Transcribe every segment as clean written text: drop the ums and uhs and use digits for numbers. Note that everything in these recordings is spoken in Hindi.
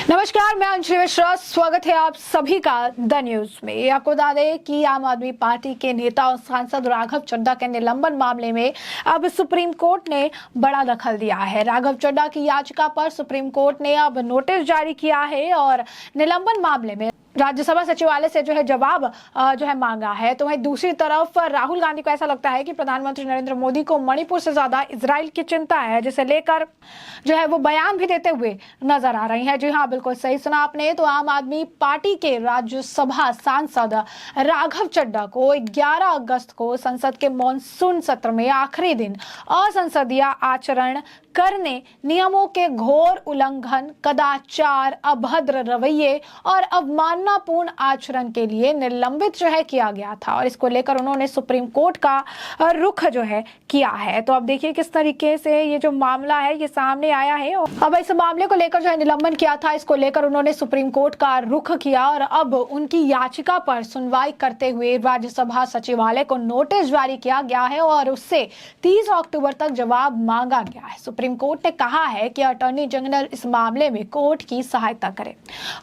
नमस्कार, मैं अंशु मिश्रा। स्वागत है आप सभी का द न्यूज में। आपको बता दें कि आम आदमी पार्टी के नेता और सांसद राघव चड्ढा के निलंबन मामले में अब सुप्रीम कोर्ट ने बड़ा दखल दिया है। राघव चड्ढा की याचिका पर सुप्रीम कोर्ट ने अब नोटिस जारी किया है और निलंबन मामले में राज्यसभा सचिवालय से जो है जवाब जो है मांगा है। तो वहीं दूसरी तरफ राहुल गांधी को ऐसा लगता है कि प्रधानमंत्री नरेंद्र मोदी को मणिपुर से ज्यादा इजराइल की चिंता है, जिसे लेकर जो है वो बयान भी देते हुए नजर आ रही हैं। जी हाँ, बिल्कुल सही सुना आपने। तो आम आदमी पार्टी के राज्यसभा सांसद राघव चड्ढा को 11 अगस्त को संसद के मॉनसून सत्र में आखिरी दिन असंसदीय आचरण करने, नियमों के घोर उल्लंघन, कदाचार, अभद्र रवैये और अवमाननापूर्ण आचरण के लिए निलंबित जो है किया गया था और इसको लेकर उन्होंने सुप्रीम कोर्ट का रुख जो है किया है। तो अब देखिए किस तरीके से ये जो मामला है ये सामने आया है। अब इस मामले को लेकर जो है निलंबन किया था, इसको लेकर उन्होंने सुप्रीम कोर्ट का रुख किया और अब उनकी याचिका पर सुनवाई करते हुए राज्यसभा सचिवालय को नोटिस जारी किया गया है और उससे 30 अक्टूबर तक जवाब मांगा गया है। सुप्रीम कोर्ट ने कहा है कि अटॉर्नी जनरल इस मामले में कोर्ट की सहायता करे।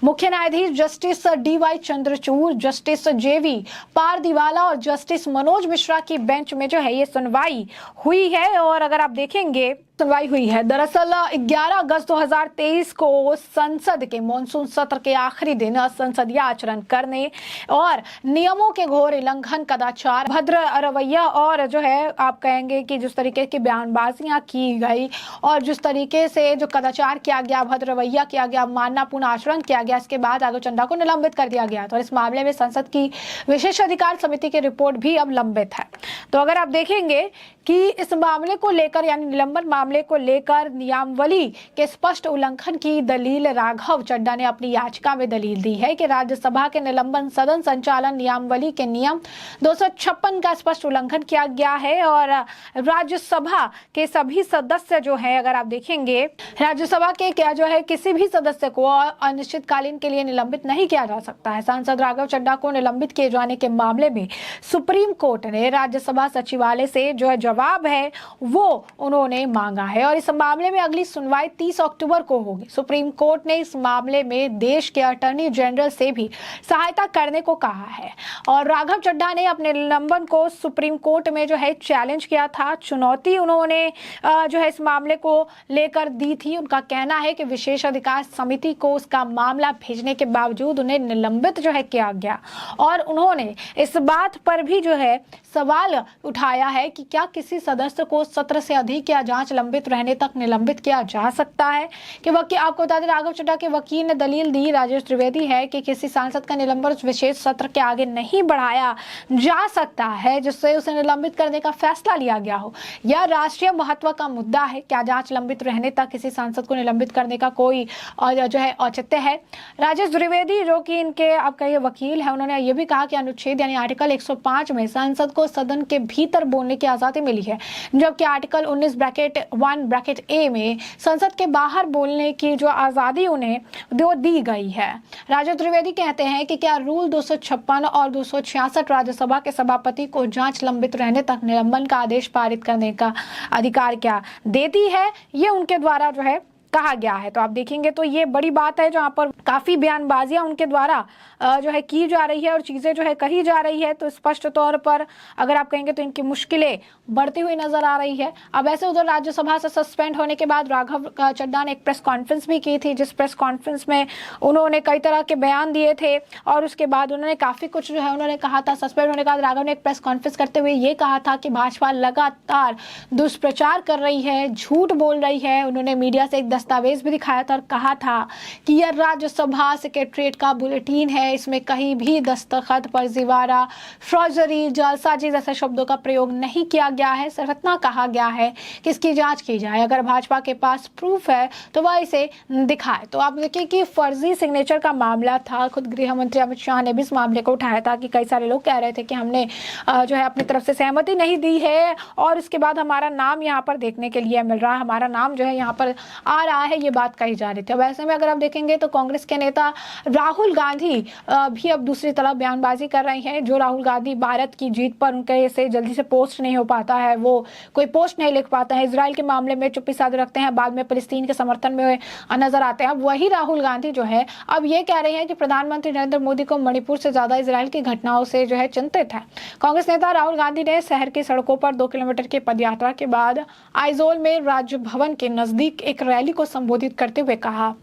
मुख्य न्यायाधीश justice D.Y.. Chandrachud, justice J.V.. Pardiwala और जस्टिस मनोज मिश्रा की बेंच में जो है ये सुनवाई हुई है और अगर आप देखेंगे सुनवाई हुई है। दरअसल 11 अगस्त 2023 को संसद के मॉनसून सत्र के आखिरी दिन असंसदीय आचरण करने और नियमों के घोर उल्लंघन, कदाचार, भद्र रवैया और जो है आप कहेंगे कि जिस तरीके की बयानबाजियां की गई और जिस तरीके से जो कदाचार किया गया, भद्र रवैया किया गया, माननापूर्ण आचरण किया गया, इसके बाद राघव चड्ढा को निलंबित कर दिया गया। तो इस मामले में संसद की विशेष अधिकार समिति की रिपोर्ट भी अब लंबित है। तो अगर आप देखेंगे कि इस मामले को लेकर यानी निलंबन मामले को लेकर नियमावली के स्पष्ट उल्लंघन की दलील राघव चड्ढा ने अपनी याचिका में दलील दी है कि राज्यसभा के निलंबन सदन संचालन नियमावली के नियम 256 का स्पष्ट उल्लंघन किया गया है और राज्यसभा के सभी सदस्य जो है अगर आप देखेंगे राज्यसभा के क्या जो है किसी भी सदस्य को अनिश्चितकालीन के लिए निलंबित नहीं किया जा सकता है। सांसद राघव चड्ढा को निलंबित किए जाने के मामले में सुप्रीम कोर्ट ने राज्यसभा सचिवालय से जो है जवाब है वो उन्होंने मांगा है और इस मामले में अगली सुनवाई 30 अक्टूबर को होगी। सुप्रीम कोर्ट ने इस मामले में देश के अटॉर्नी जनरल से भी सहायता करने को कहा है और राघव चड्ढा ने अपने निलंबन को सुप्रीम कोर्ट में जो है चैलेंज किया था, चुनौती उन्होंने जो है इस मामले को लेकर दी थी। उनका कहना है कि विशेष अधिकार समिति को उसका मामला भेजने के बावजूद उन्हें निलंबित जो है किया गया और उन्होंने इस बात पर भी जो है सवाल उठाया है कि क्या किसी सदस्य को सत्र से अधिक या जांच लंबित रहने तक निलंबित किया जा सकता है। कि वकील आपको बता दें राघव चड्ढा के वकील ने दलील दी राजेश त्रिवेदी है कि किसी सांसद का निलंबन उस विशेष सत्र के आगे नहीं बढ़ाया जा सकता है जिससे उसे निलंबित करने का फैसला लिया गया हो। यह राष्ट्रीय महत्व का मुद्दा है। क्या जांच लंबित रहने तक किसी सांसद को निलंबित करने का कोई जो है औचित्य है। राजेश त्रिवेदी जो कि इनके आपका ये वकील है, उन्होंने ये भी कहा कि अनुच्छेद यानी आर्टिकल 105 में सांसद को सदन के भीतर बोलने की आजादी मिली है, जबकि आर्टिकल 19(1)(a) में संसद के बाहर बोलने की जो आजादी उन्हें दी गई है। राजेश त्रिवेदी कहते हैं कि क्या रूल 256 और 266 राज्यसभा के सभापति को जांच लंबित रहने तक निलंबन का आदेश पारित करने का अधिकार क्या देती है, ये उनके द्वारा जो है कहा गया है। तो आप देखेंगे तो ये बड़ी बात है जहां पर काफी बयानबाजियां उनके द्वारा जो है की जा रही है और चीजें जो है कही जा रही है। तो स्पष्ट तौर पर अगर आप कहेंगे तो इनकी मुश्किलें बढ़ती हुई नजर आ रही है। अब ऐसे उधर राज्यसभा से सस्पेंड होने के बाद राघव चड्ढा ने एक प्रेस कॉन्फ्रेंस भी की थी, जिस प्रेस कॉन्फ्रेंस में उन्होंने कई तरह के बयान दिए थे और उसके बाद उन्होंने काफी कुछ जो है उन्होंने कहा था। सस्पेंड होने के बाद राघव ने एक प्रेस कॉन्फ्रेंस करते हुए ये कहा था कि भाजपा लगातार दुष्प्रचार कर रही है, झूठ बोल रही है। उन्होंने मीडिया से एक दस्तावेज भी दिखाया था और कहा था कि यह राज्यसभा सेक्रेटरीट का बुलेटिन है, इसमें कहीं भी दस्तखत, फर्जीवाड़ा, फ्रॉजरी, जालसाजी जैसे शब्दों का प्रयोग नहीं किया गया है। सिर्फ इतना कहा गया है कि इसकी जांच की जाए, अगर भाजपा के पास प्रूफ है तो वह इसे दिखाए। तो आप देखिए कि फर्जी सिग्नेचर का मामला था। खुद गृह मंत्री अमित शाह ने भी इस मामले को उठाया था कि कई सारे लोग कह रहे थे कि हमने जो है अपनी तरफ से सहमति नहीं दी है और उसके बाद हमारा नाम यहाँ पर देखने के लिए मिल रहा है, हमारा नाम जो है यहाँ पर आ रहा रहा है, ये बात कही जा रही थी। वैसे में अगर आप देखेंगे तो कांग्रेस के नेता राहुल गांधी भी अब दूसरी तरफ बयानबाजी कर रही हैं। जो राहुल गांधी भारत की जीत पर उनके से जल्दी से पोस्ट नहीं हो पाता है, वो कोई पोस्ट नहीं लिख पाता है, इजराइल के मामले में चुप्पी साधे रखते हैं, बाद में फिलिस्तीन के समर्थन में नजर आते हैं। वही राहुल गांधी जो है अब ये कह रहे हैं कि प्रधानमंत्री नरेंद्र मोदी को मणिपुर से ज्यादा इजराइल की घटनाओं से जो है चिंतित है। कांग्रेस नेता राहुल गांधी ने शहर की सड़कों पर 2 किलोमीटर की पदयात्रा के बाद आइजोल में राज्य भवन के नजदीक एक रैली को संबोधित करते हुए कहा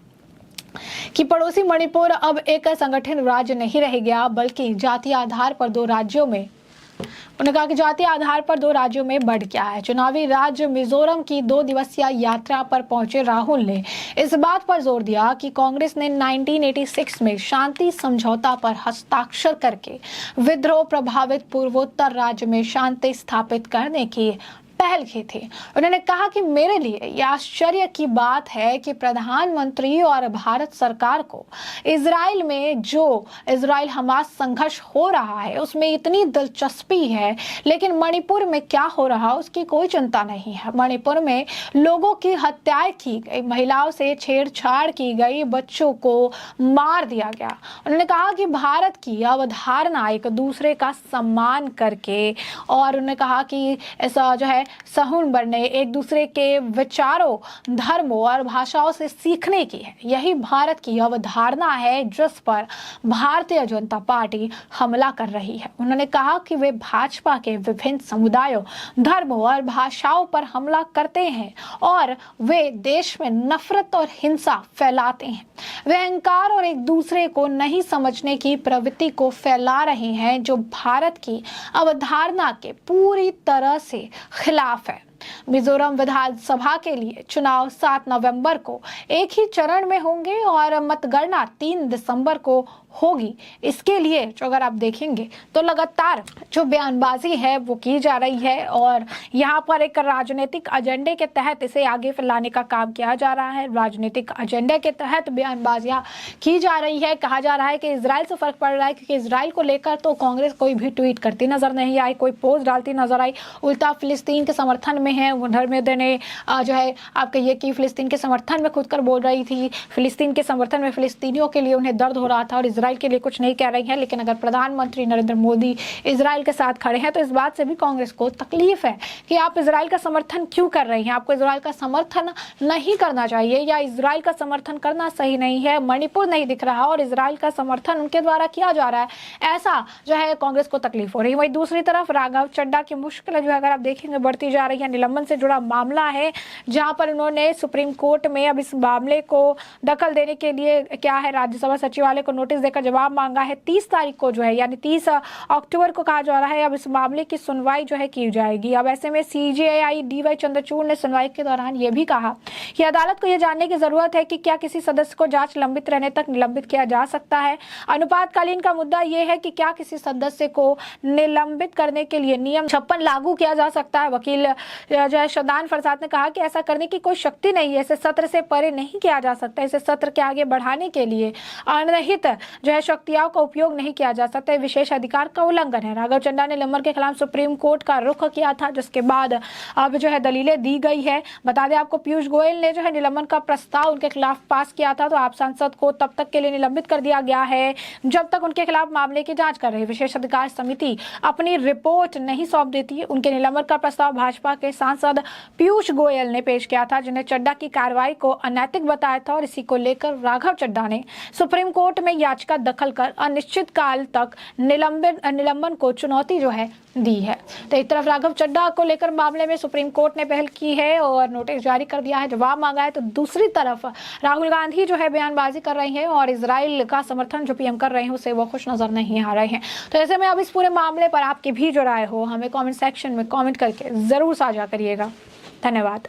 कि पड़ोसी मणिपुर अब एक संगठित राज्य नहीं रह गया, बल्कि जातीय आधार पर 2 राज्यों में उन्होंने कहा कि जातीय आधार पर 2 राज्यों में बढ़ गया है। चुनावी राज्य मिजोरम की 2 दिवसीय यात्रा पर पहुंचे राहुल ने इस बात पर जोर दिया कि कांग्रेस ने 1986 में शांति समझौता पर हस्ताक्षर करके विद्रोह प्रभावित पूर्वोत्तर राज्य में शांति स्थापित करने की पहल की थी। उन्होंने कहा कि मेरे लिए यह आश्चर्य की बात है कि प्रधानमंत्री और भारत सरकार को इजराइल में जो इजराइल हमास संघर्ष हो रहा है उसमें इतनी दिलचस्पी है, लेकिन मणिपुर में क्या हो रहा उसकी कोई चिंता नहीं है। मणिपुर में लोगों की हत्याएं की गई, महिलाओं से छेड़छाड़ की गई, बच्चों को मार दिया गया। उन्होंने कहा कि भारत की अवधारणा एक दूसरे का सम्मान करके, और उन्होंने कहा कि ऐसा जो है सहून बनने, एक दूसरे के विचारों, धर्मों और भाषाओं से सीखने की है। यही भारत की अवधारणा है जिस पर भारतीय जनता पार्टी हमला कर रही है। उन्होंने कहा कि वे भाजपा के विभिन्न समुदायों, धर्मों और भाषाओं पर हमला करते हैं और वे देश में नफरत और हिंसा फैलाते हैं। वे अहंकार और एक दूसरे को नहीं समझने की प्रवृत्ति को फैला रहे हैं, जो भारत की अवधारणा के पूरी तरह से खिलाफ है। मिजोरम विधानसभा के लिए चुनाव 7 नवंबर को एक ही चरण में होंगे और मतगणना 3 दिसंबर को होगी। इसके लिए जो अगर आप देखेंगे तो लगातार जो बयानबाजी है वो की जा रही है और यहाँ पर एक राजनीतिक एजेंडे के तहत इसे आगे फैलाने का काम किया जा रहा है। राजनीतिक एजेंडे के तहत बयानबाजियां की जा रही है। कहा जा रहा है कि इजराइल से फर्क पड़ रहा है, क्योंकि इजराइल को लेकर तो कांग्रेस कोई भी ट्वीट करती नजर नहीं आई, कोई पोस्ट डालती नजर आई, उल्टा फिलिस्तीन के समर्थन में है। धर्मेंद्र ने जो है आप कहिए कि फिलिस्तीन के समर्थन में खुदकर बोल रही थी, फिलिस्तीन के समर्थन में, फिलिस्तीनियों के लिए उन्हें दर्द हो रहा था और इजराइल के लिए कुछ नहीं कह रही है। लेकिन अगर प्रधानमंत्री नरेंद्र मोदी इजराइल के साथ खड़े हैं तो इस बात से भी कांग्रेस को तकलीफ है कि आप इजराइल का समर्थन क्यों कर रही हैं। आपको इजराइल का समर्थन नहीं करना चाहिए, या इजराइल का समर्थन करना सही नहीं है। मणिपुर नहीं दिख रहा और इजराइल का समर्थन उनके द्वारा किया जा रहा है, ऐसा जो है कांग्रेस को तकलीफ हो रही है। वहीं दूसरी तरफ राघव चड्ढा की मुश्किल जो है अगर आप देखेंगे बढ़ती जा रही है। निलंबन से जुड़ा मामला है जहां पर उन्होंने सुप्रीम कोर्ट में अब इस मामले को दखल देने के लिए क्या है राज्यसभा सचिवालय को नोटिस देकर जवाब मांगा है। 30 तारीख को जो है यानी 30 अक्टूबर को कहा जा रहा है अब इस मामले की सुनवाई जो है की जाएगी। अब ऐसे में सीजेआई DY चंद्रचूड़ ने सुनवाई के दौरान यह भी कहा कि अदालत को यह जानने की जरूरत है कि क्या किसी सदस्य को जांच लंबित रहने तक निलंबित किया जा सकता है। अनुपातकालीन का मुद्दा यह है कि क्या किसी सदस्य को निलंबित करने के लिए नियम 56 लागू किया जा सकता है। वकील जो है शदान फरसाद ने कहा कि ऐसा करने की कोई शक्ति नहीं है, इसे सत्र से परे नहीं किया जा सकता, इसे सत्र के आगे बढ़ाने के लिए अनहित जो है शक्तियों का उपयोग नहीं किया जा सकता, विशेष अधिकार का उल्लंघन है। राघव चड्ढा ने निलंबन के खिलाफ सुप्रीम कोर्ट का रुख किया था, जिसके बाद अब जो है दलीलें दी गई है। बता दें आपको पीयूष गोयल ने जो है निलंबन का प्रस्ताव उनके खिलाफ पास किया था, तो आप सांसद को तब तक के लिए निलंबित कर दिया गया है जब तक उनके खिलाफ मामले की जांच कर रही विशेष अधिकार समिति अपनी रिपोर्ट नहीं सौंप देती है। उनके निलंबन का प्रस्ताव भाजपा के सांसद पीयूष गोयल ने पेश किया था, जिन्हें चड्ढा की कार्रवाई को अनैतिक बताया था और इसी को लेकर राघव चड्ढा ने सुप्रीम कोर्ट में याचिका दखल कर अनिश्चित काल तक निलंबन को चुनौती जो है दी है। तो एक तरफ राघव चड्ढा को लेकर मामले में सुप्रीम कोर्ट ने पहल की है और नोटिस जारी कर दिया है, जवाब मांगा है, तो दूसरी तरफ राहुल गांधी जो है बयानबाजी कर रही हैं और इजराइल का समर्थन जो पीएम कर रहे हैं उसे वो खुश नजर नहीं आ रहे हैं। तो ऐसे में अब इस पूरे मामले पर आपकी भी जो राय हो हमें कमेंट सेक्शन में कमेंट करके जरूर साझा करिएगा। धन्यवाद।